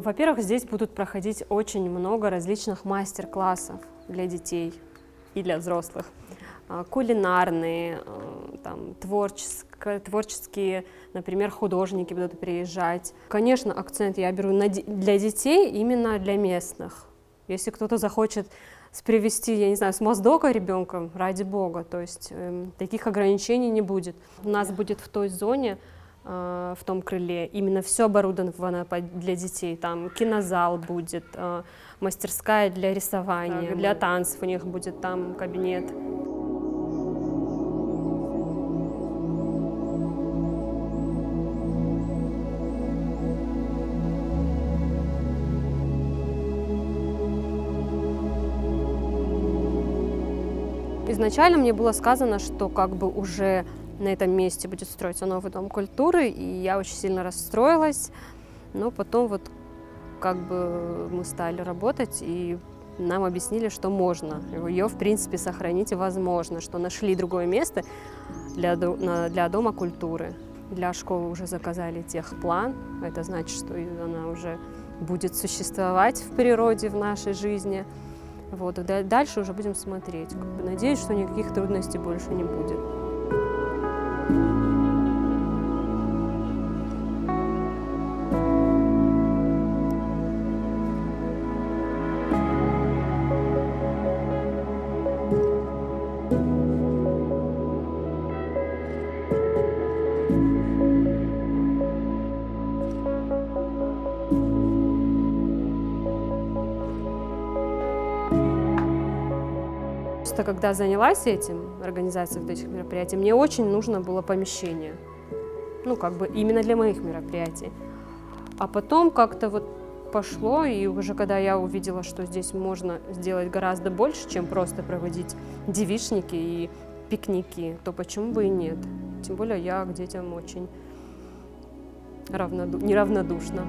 Во-первых, здесь будут проходить очень много различных мастер-классов для детей и для взрослых. Кулинарные, там, творческие, например, художники будут приезжать. Конечно, акцент я беру для детей, именно для местных. Если кто-то захочет привезти, я не знаю, с Моздока ребенка, ради бога, то есть таких ограничений не будет. У нас будет в той зоне, в том крыле, именно все оборудовано для детей. Там кинозал будет, мастерская для рисования, для танцев у них будет там кабинет. Изначально мне было сказано, что как бы уже на этом месте будет строиться новый дом культуры, и я очень сильно расстроилась, но потом вот как бы мы стали работать, и нам объяснили, что можно ее, в принципе, сохранить возможно, что нашли другое место для дома культуры. Для школы уже заказали техплан, это значит, что она уже будет существовать в природе, в нашей жизни. Вот, и дальше уже будем смотреть. Надеюсь, что никаких трудностей больше не будет. Когда занялась этим, организацией вот этих мероприятий, мне очень нужно было помещение. Ну, как бы именно для моих мероприятий. А потом как-то вот пошло, и уже когда я увидела, что здесь можно сделать гораздо больше, чем просто проводить девичники и пикники, то почему бы и нет? Тем более я к детям очень неравнодушна.